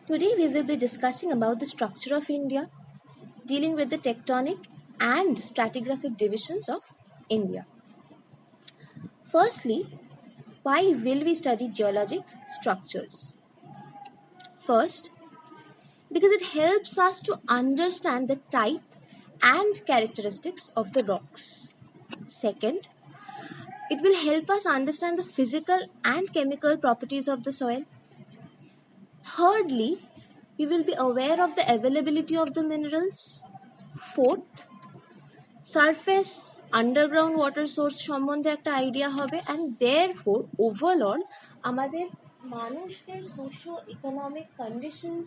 Today we will be discussing about the structure of India, dealing with the tectonic and stratigraphic divisions of India. Firstly, why will we study geologic structures? First, because it helps us to understand the type and characteristics of the rocks. Second, it will help us understand the physical and chemical properties of the soil. Thirdly, we will be aware of the availability of the minerals. Fourth, surface underground water source সম্বন্ধে একটা idea হবে and therefore overall আমাদের মানুষদের socio economic conditions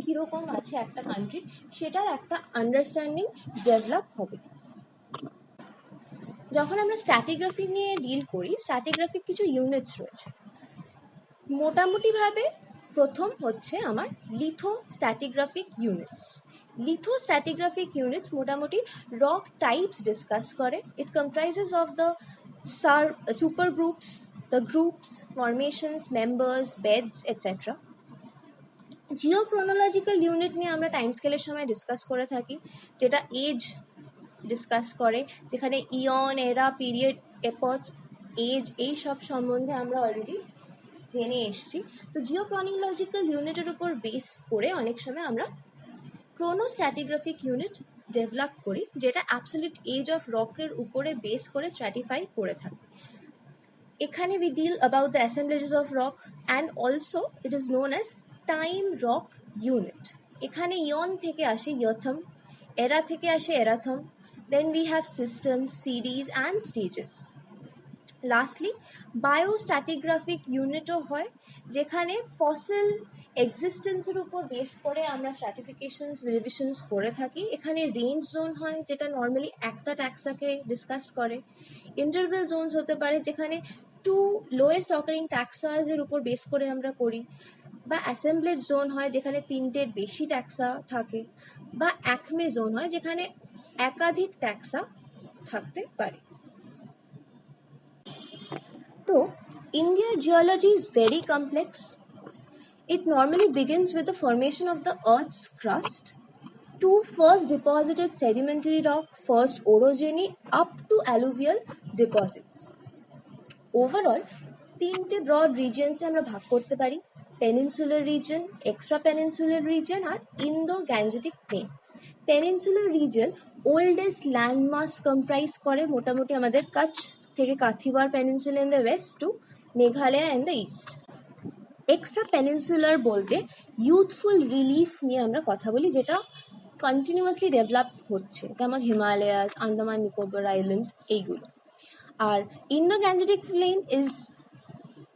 কীরকম আছে একটা কান্ট্রির সেটার একটা আন্ডারস্ট্যান্ডিং ডেভেলপ হবে। যখন আমরা স্ট্র্যাটিগ্রাফি নিয়ে ডিল করি, স্ট্র্যাটিগ্রাফিক কিছু ইউনিটস রয়েছে। মোটামুটিভাবে প্রথম হচ্ছে আমার লিথোস্ট্যাটিগ্রাফিক ইউনিটস। Lithostratigraphic units মোটামুটি rock types discuss করে। It comprises of the supergroups, the groups, formations, members, beds, etc. Geochronological unit নিয়ে আমরা টাইম স্কেলের সময় ডিসকাস করে থাকি, যেটা এজ ডিসকাস করে, যেখানে ইয়ন, এরা, পিরিয়ড, এপচ, এজ এই সব সম্বন্ধে আমরা অলরেডি জেনে এসছি। তো জিওক্রনোলজিক্যাল ইউনিটের উপর বেস করে অনেক সময় আমরা ক্রোনোস্ট্র্যাটিগ্রাফিক ইউনিট ডেভেলপ করি, যেটা অ্যাবসলিউট এজ অফ রকের উপরে বেস করে স্ট্র্যাটিফাই করে থাকে। এখানে we deal about the assemblages of rock and also it is known as time rock unit. এখানে ইয়ন থেকে আসে ইয়থম, এরা থেকে আসে erathem, then we have systems, series and stages. Lastly biostratigraphic ইউনিটও হয়, যেখানে ফসিল এক্সিস্টেন্সের উপর বেস করে আমরা স্ট্র্যাটিফিকেশনস রিভিশনস করে থাকি। এখানে রেঞ্জ জোন হয়, যেটা নর্মালি একটা ট্যাক্সাকে ডিসকাস করে। ইন্টারভেল জোনস হতে পারে, যেখানে টু লোয়েস্ট অকারিং ট্যাক্সাসের উপর বেস করে আমরা করি। বা অ্যাসেম্বলেজ জোন হয়, যেখানে তিনটের বেশি ট্যাক্সা থাকে। বা অ্যাকমে জোন হয়, যেখানে একাধিক ট্যাক্সা থাকতে পারে। তো ইন্ডিয়ার geology is very complex. It normally begins with the formation of the Earth's crust to first deposited sedimentary rock, first orogeny, up to alluvial deposits. Overall, তিনটে ব্রড রিজিয়নসে আমরা ভাগ করতে পারি: peninsular region, extra peninsular region আর Indo Gangetic plain. Peninsular region oldest landmass comprise করে মোটামুটি আমাদের কাছ থেকে Kathiawar peninsula in the west to Meghalaya in the east. Extra peninsular বলতে ইউথফুল রিলিফ নিয়ে আমরা কথা বলি, যেটা কন্টিনিউয়াসলি ডেভেলপ হচ্ছে, যেমন হিমালয়াস, আন্দামান নিকোবর আইল্যান্ডস এইগুলো। আর Indo Gangetic plain is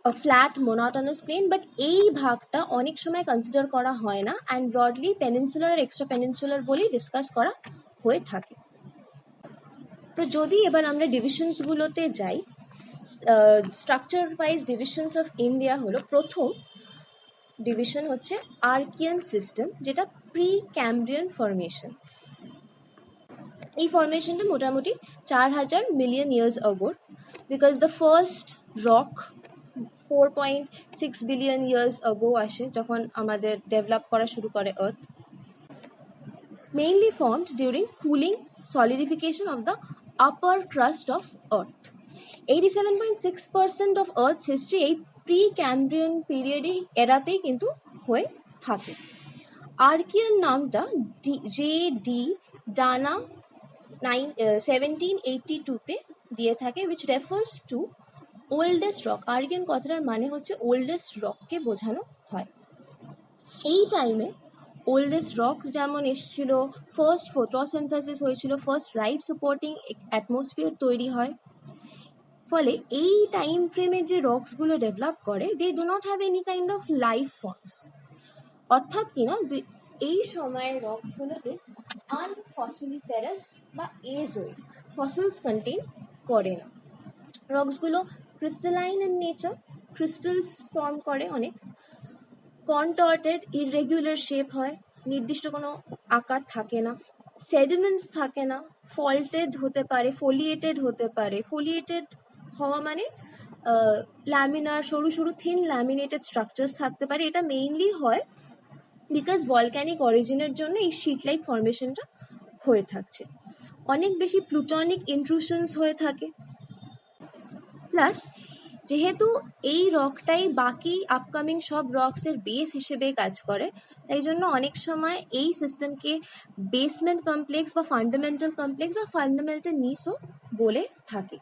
a flat monotonous plain, but এই ভাগটা অনেক সময় কনসিডার করা হয় না অ্যান্ড ব্রডলি পেনিনসুলার আর এক্সট্রা পেনিনসুলার বলেই ডিসকাস করা হয়ে থাকে। তো যদি এবার আমরা ডিভিশনসগুলোতে যাই, structure wise divisions of India হলো, প্রথম ডিভিশন হচ্ছে আর্কিয়ান সিস্টেম, যেটা প্রি ক্যাম্ব্রিয়ান ফরমেশন। এই ফরমেশনটা মোটামুটি 4000 মিলিয়ন ইয়ার্স আগোর, because the first rock 4.6 billion years ago আসে, যখন আমাদের ডেভেলপ করা শুরু করে earth, mainly formed during cooling solidification of the upper crust of earth. 87.6% of earth's history এই প্রি ক্যাম্ব্রিয়ান পিরিয়ডই এরাতেই কিন্তু হয়ে থাকে। আর্কিয়ান নামটা জে.ডি. ডানা 1782-তে দিয়ে থাকে, which refers to oldest rock. Archaean কথাটার মানে হচ্ছে ওল্ডেস্ট রককে বোঝানো হয়। এই টাইমে ওল্ডেস্ট রকস যেমন এসেছিল, ফার্স্ট ফটোসিনথেসিস হয়েছিল, ফার্স্ট লাইফ সাপোর্টিং অ্যাটমসফিয়ার তৈরি হয়। ফলে এই টাইম ফ্রেমের যে রকসগুলো ডেভেলপ করে, they do not have any kind of life forms. অর্থাৎ কিনা এই সময়ের রকসগুলো ইজ আনফসিলিফেরাস বা এজোইক, ফসিলস কন্টেইন করে না। রকসগুলো crystalline in nature, crystals form করে অনেক, কনটর্টেড ইররেগুলার শেপ হয়, নির্দিষ্ট কোনো আকার থাকে না, সেডিমেন্টস থাকে না, ফল্টেড হতে পারে, ফোলিয়েটেড হতে পারে। ফোলিয়েটেড হওয়া মানে ল্যামিনার, সরু সরু থিন ল্যামিনেটেড স্ট্রাকচার্স থাকতে পারে। এটা মেইনলি হয় বিকজ ভলক্যানিক অরিজিনের জন্য এই শিট লাইক ফর্মেশনটা হয়ে থাকছে। অনেক বেশি প্লুটনিক ইন্ট্রুশনস হয়ে থাকে, প্লাস যেহেতু এই রকটাই বাকি আপকামিং সব রকসের বেস হিসেবে কাজ করে, তাই জন্য অনেক সময় এই সিস্টেমকে বেসমেন্ট কমপ্লেক্স বা ফান্ডামেন্টাল নিসও বলে থাকে,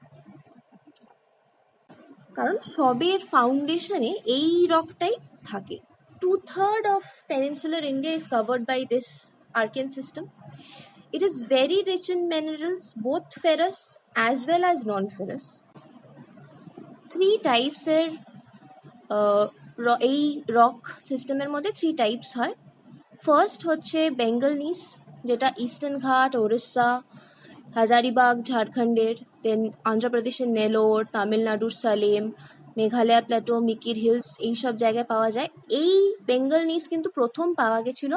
কারণ সবের ফাউন্ডেশনে এই রকটাই থাকে। 2/3 of peninsular India is covered by this Archean system. It is very rich in minerals, both ferrous as well as non-ferrous. 3 types এর এই রক সিস্টেমের মধ্যে 3 টাইপস হয়। ফার্স্ট হচ্ছে বেঙ্গল নিস, যেটা ইস্টার্ন ঘাট, ওড়িশা, হাজারিবাগ ঝাড়খণ্ডের, দেন অন্ধ্রপ্রদেশের নেলোর, তামিলনাড়ুর সালেম, মেঘালয় প্ল্যাটো, মিকির হিলস এইসব জায়গায় পাওয়া যায়। এই বেঙ্গল নিস কিন্তু প্রথম পাওয়া গেছিল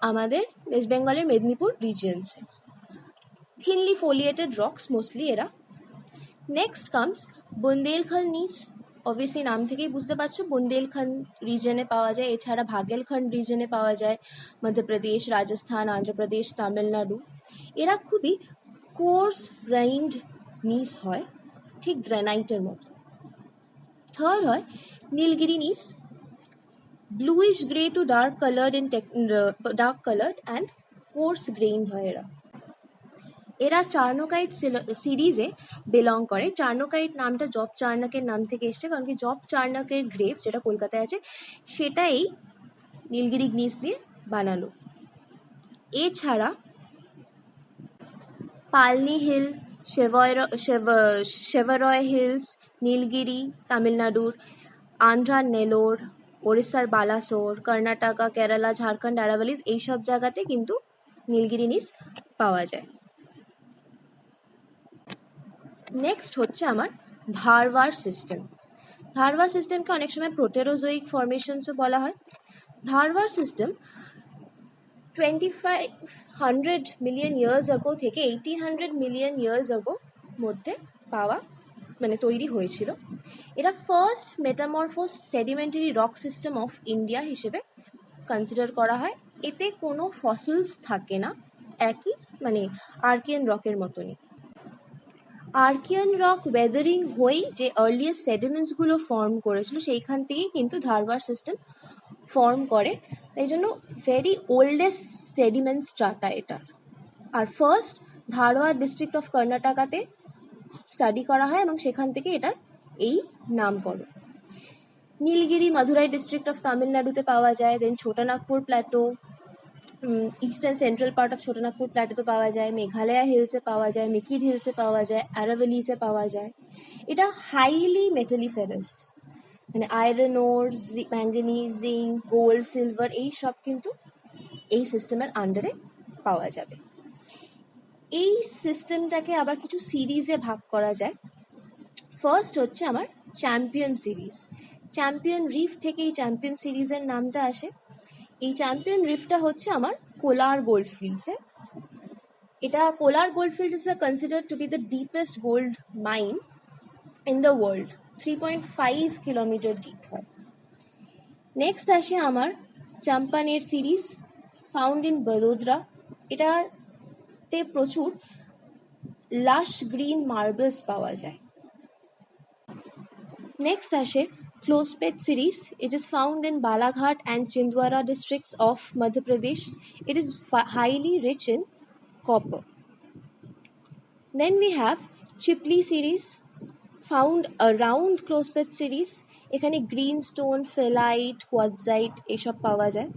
আমাদের ওয়েস্ট বেঙ্গলের মেদিনীপুর রিজিয়ন্সে। থিনলি ফোলিয়েটেড রক্স মোস্টলি এরা। নেক্সট কামস বুন্দেলখণ্ড নিস, অবভিয়াসলি নাম থেকেই বুঝতে পারছো বুন্দেলখণ্ড রিজনে পাওয়া যায়। এছাড়া ভাগেলখণ্ড রিজনে পাওয়া যায় মধ্যপ্রদেশ, রাজস্থান, অন্ধ্রপ্রদেশ, তামিলনাড়ু। এরা খুবই কোর্স গ্রাইন্ড নিস হয়, ঠিক গ্রানাইটের মতো। থার্ড হয় Nilgiri gneiss, bluish grey to dark coloured and coarse grained হয় এরা। এরা চার্নোকাইট সিরিজে বিলং করে। চার্নোকাইট নামটা জব চার্নাকের নাম থেকে এসছে, কারণ কি জব চার্নাকের গ্রেভ যেটা কলকাতায় আছে সেটাই নীলগিরি নিস দিয়ে বানানো। এছাড়া পালনি হিল, শেভারয় হিলস, নীলগিরি তামিলনাড়ুর, আন্ধ্রার নেলোর, ওড়িশার বালাসোর, কর্ণাটকা, কেরালা, ঝাড়খণ্ড, আরাভালিস এইসব জায়গাতে কিন্তু নীলগিরি নিস পাওয়া যায়। নেক্সট হচ্ছে আমার ধারওয়ার সিস্টেম। ধারওয়ার সিস্টেমকে অনেক সময় প্রোটেরোজোইক ফরমেশনসও বলা হয়। ধারওয়ার সিস্টেম 2500 মিলিয়ন ইয়ার্স আগো থেকে 1800 মিলিয়ন ইয়ার্স আগো মধ্যে তৈরি হয়েছিল। এটা first metamorphosed sedimentary rock system of India হিসেবে কনসিডার করা হয়। এতে কোনো ফসিলস থাকে না, একই আর্কিয়ান রকের মতনই। আর্কিয়ান রক ওয়েদারিং হয়েই যে আর্লিয়েস্ট সেডিমেন্টসগুলো ফর্ম করেছিল সেইখান থেকেই কিন্তু ধারওয়ার সিস্টেম ফর্ম করে, তাই জন্য ভেরি ওল্ডেস্ট সেডিমেন্ট স্ট্রাটা এটা। আর ফার্স্ট ধারওয়ার ডিস্ট্রিক্ট অফ কর্ণাটকাতে স্টাডি করা হয় এবং সেখান থেকে এটার এই নামকরণ। নীলগিরি মাদুরাই ডিস্ট্রিক্ট অফ তামিলনাড়ুতে পাওয়া যায়। Then Chotanagpur plateau, eastern central part of Chotanagpur প্ল্যাটোতে পাওয়া যায়। মেঘালয়া হিলসে পাওয়া যায়, মিকির হিলসে পাওয়া যায়, আরাভালিসে পাওয়া যায়। এটা highly metalliferous, iron ore, manganese, zinc, gold, silver এই সব কিন্তু এই সিস্টেমের আন্ডারে পাওয়া যাবে। এই সিস্টেমটাকে আবার কিছু সিরিজে ভাগ করা যায়। ফার্স্ট হচ্ছে আমার চ্যাম্পিয়ন সিরিজ। চ্যাম্পিয়ন রিফ থেকে এই চ্যাম্পিয়ন সিরিজের নামটা আসে। এই চ্যাম্পিয়ন রিফটা হচ্ছে আমার কোলার গোল্ডফিল্ডসে। এটা Kolar goldfield is considered to be the deepest gold mine in the world. 3.5 kilometre deep হয়। নেক্সট আসে আমার Champaner series, found in Vadodara. এটাতে প্রচুর লাশ গ্রিন মার্বেলস পাওয়া যায়। নেক্সট আসে Closepet series. It is found in Balaghat and Chindwara districts of Madhya Pradesh. It is highly rich in copper. Then we have Chipli series, found around Closepet series. এখানে গ্রিনস্টোন, ফেলাইট, quartzite এসব পাওয়া যায়।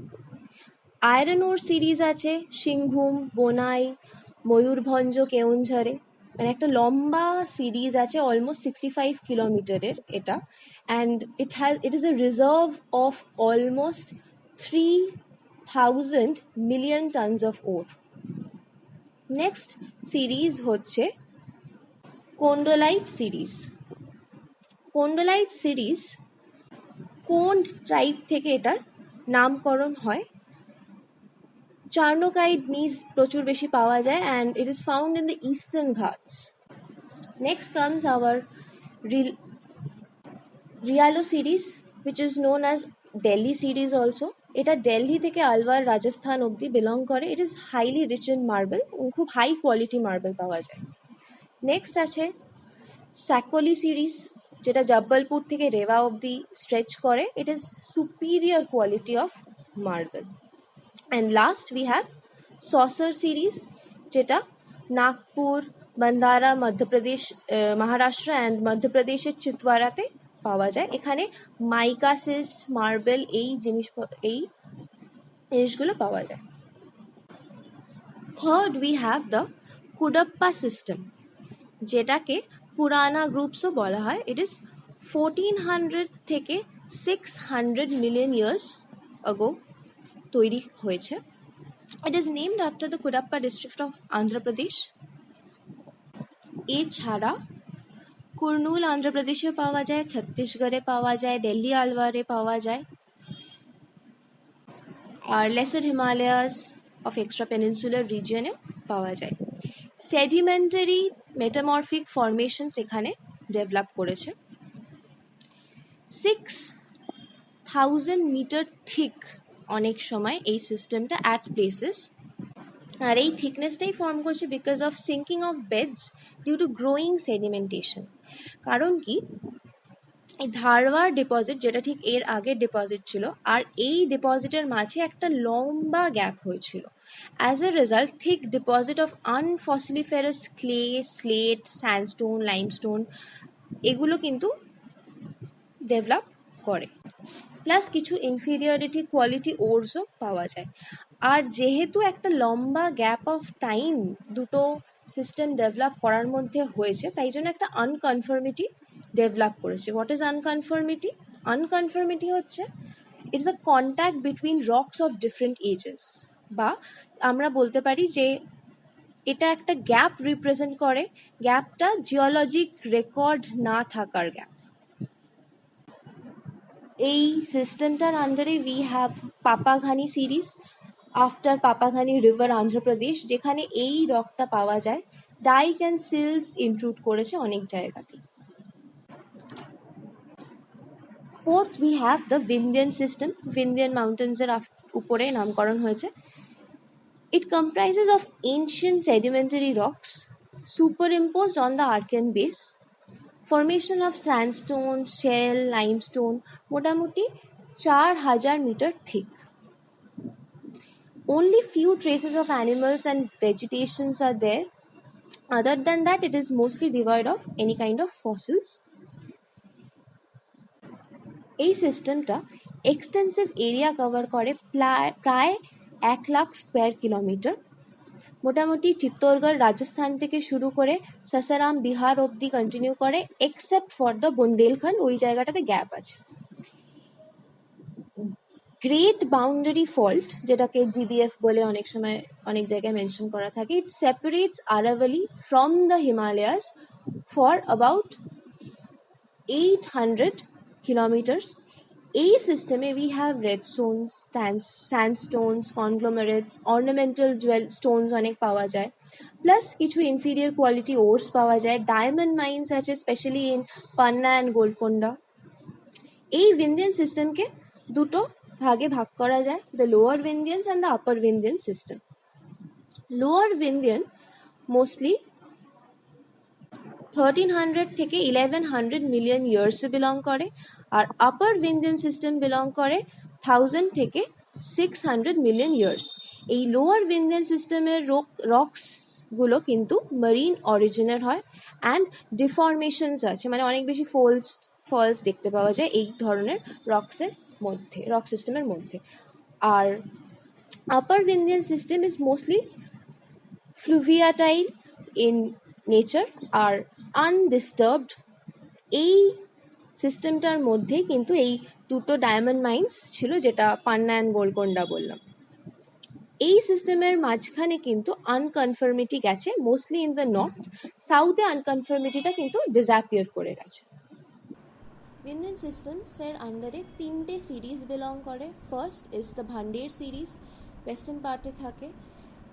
Iron ওর series আছে সিংভূম, বোনাই, ময়ূরভঞ্জ, কেওনঝরে। একটা লম্বা series আছে almost 65 কিলোমিটারের এটা, and it is a reserve of almost 3000 million tonnes of or. Next series হচ্ছে কোন্ডোলাইট সিরিজ। কোন্ডোলাইট সিরিজ কোন্ড ট্রাইব থেকে এটার নামকরণ হয়। চার্নোকাইট নিস প্রচুর বেশি পাওয়া যায়, and it is found in the eastern Ghats. Next comes our Rialo series, which is known as Delhi series also. এটা দিল্লি থেকে আলওয়ার রাজস্থান অবধি বিলং করে। It is highly rich in marble, খুব হাই কোয়ালিটি মার্বেল পাওয়া যায়। নেক্সট আছে স্যাকোলি series, যেটা জব্বলপুর থেকে রেওয়া অবধি স্ট্রেচ করে। It is superior quality of marble. And last we have Sausar series, যেটা নাগপুর, বান্দারা, মধ্যপ্রদেশ, মহারাষ্ট্র অ্যান্ড মধ্যপ্রদেশের চিতওয়ারাতে পাওয়া যায়। এখানে মাইকাসিস্ট মার্বেল এই জিনিসগুলো পাওয়া যায়। Third we have the Cuddapah system, যেটাকে পুরানা গ্রুপসও বলা হয়। ইট ইজ 1400 থেকে 600 মিলিয়ন ইয়ার্স আগো তৈরি হয়েছে। It is named after the Cuddapah district of Andhra Pradesh. এছাড়া কুর্নুল অন্ধ্রপ্রদেশে পাওয়া যায়, ছত্তিশগড়ে পাওয়া যায়, দিল্লি আলওয়ারে পাওয়া যায়, আর lesser Himalayas of extra peninsular রিজিয়নেও পাওয়া যায়। সেডিমেন্টারি মেটামরফিক ফরমেশনস এখানে ডেভেলপ করেছে। 6000 মিটার থিক অনেক সময় এই সিস্টেমটা অ্যাট প্লেসেস, আর এই থিকনেসটাই ফর্ম করছে because of sinking of beds due to growing sedimentation. কারণ কি, এই ধারওয়ার ডিপোজিট, যেটা ঠিক এর আগের ডিপোজিট ছিল, আর এই ডিপোজিটের মাঝে একটা লম্বা গ্যাপ হয়েছিল। As a result thick deposit of unfossiliferous clay, slate, sandstone, limestone এগুলো কিন্তু ডেভেলপ করে। প্লাস কিছু ইনফিরিয়রিটি কোয়ালিটি ওরসও পাওয়া যায়। আর যেহেতু একটা লম্বা গ্যাপ অফ টাইম দুটো সিস্টেম ডেভেলপ করার মধ্যে হয়েছে, তাই জন্য একটা আনকনফার্মিটি ডেভেলপ করেছে। What is unconformity? আনকনফার্মিটি হচ্ছে it's a contact between rocks of different ages, বা আমরা বলতে পারি যে এটা একটা গ্যাপ রিপ্রেজেন্ট করে, গ্যাপটা জিওলজিক রেকর্ড না থাকার গ্যাপ। এই সিস্টেমটার আন্ডারে we have Papaghani series after Papaghani river Andhra Pradesh, যেখানে এই রকটা পাওয়া যায়। ডাইক অ্যান্ড সিলস ইনক্লুড করেছে অনেক জায়গাতে। Fourth we have the Vindhyan system, Vindhyan মাউন্টেন্সের উপরে নামকরণ হয়েছে। It comprises of ancient sedimentary rocks superimposed on the Archean base, formation of sandstone, shell, limestone, মোটামুটি 4000 metre thick. Only few traces of animals and vegetations are there. Other than that, it is mostly devoid of any kind of fossils. এই সিস্টেমটা extensive area cover করে প্রায় 1,00,000 square kilometre. মোটামুটি চিত্তরগড় রাজস্থান থেকে শুরু করে সাসারাম বিহার অবধি কন্টিনিউ করে, এক্সেপ্ট ফর দ্য বুন্দেলখণ্ড, ওই জায়গাটাতে গ্যাপ আছে। গ্রেট বাউন্ডারি ফল্ট, যেটাকে জিবিএফ বলে অনেক সময় অনেক জায়গায় মেনশন করা থাকে, it separates Aravalli from the Himalayas for about 800 kilometres. এই সিস্টেমে উই হ্যাভ redstones, sandstones, conglomerates, ornamental stones অনেক পাওয়া যায়, প্লাস কিছু ইনফিরিয়ার কোয়ালিটি ওরস পাওয়া যায়। ডায়মন্ড মাইন্স আছে specially in Panna and Golconda. এই ভিন্দিয়ান সিস্টেমকে দুটো ভাগে ভাগ করা যায়, the lower Vindhyans and the upper Vindhyan system. Lower Vindhyan mostly 1300 থেকে 1100 মিলিয়ন ইয়ার্সে বিলং করে, আর আপার ভিন্দিয়ান সিস্টেম বিলং করে 1000 থেকে 600 মিলিয়ন ইয়ার্স। এই লোয়ার ভিন্দিয়ান সিস্টেমের রকসগুলো কিন্তু মারিন অরিজিনের হয়, অ্যান্ড ডিফরমেশনস আছে, মানে অনেক বেশি ফলস দেখতে পাওয়া যায় এই ধরনের রক সিস্টেমের মধ্যে। আর upper Vindhyan system is mostly fluviatile in nature আর আনডিস্টার্বড। এই সিস্টেমটার মধ্যে কিন্তু এই দুটো ডায়মন্ড মাইন্স ছিল, যেটা পান্না অ্যান্ড গোলকোন্ডা বললাম। এই সিস্টেমের মাঝখানে কিন্তু আনকনফার্মিটি গেছে মোস্টলি ইন দ্য নর্থ, সাউথে আনকনফার্মিটিটা কিন্তু ডিসঅ্যাপিয়ার করে গেছে। ভিন্দিয়ান সিস্টেমসের আন্ডারে 3টে সিরিজ বিলং করে। First is the Bhander series, western পার্টে থাকে।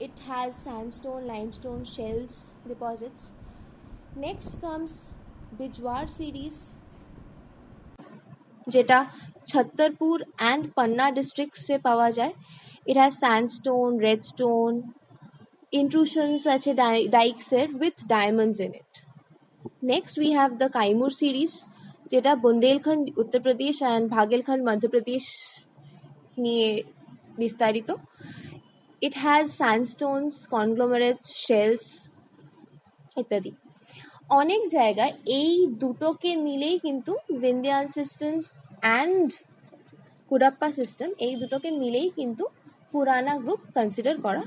It has sandstone, limestone, shales deposits. Next comes Bijawar series, যেটা ছত্তরপুর অ্যান্ড পান্না ডিস্ট্রিক্টসে পাওয়া যায়। It has sandstone, redstone, intrusions আছে ডাইকসের with diamonds in it. Next we have the Kaimur series, যেটা Bundelkhand Uttar Pradesh and ভাগেলখণ্ড Madhya Pradesh নিয়ে বিস্তারিত। It has sandstones, conglomerates, shells ইত্যাদি। অনেক জায়গায় এই দুটোকে মিলেই কিন্তু ভিন্ধ্যান সিস্টেমস অ্যান্ড কুডাপ্পা সিস্টেম, এই দুটোকে মিলেই কিন্তু পুরানা গ্রুপ কনসিডার করা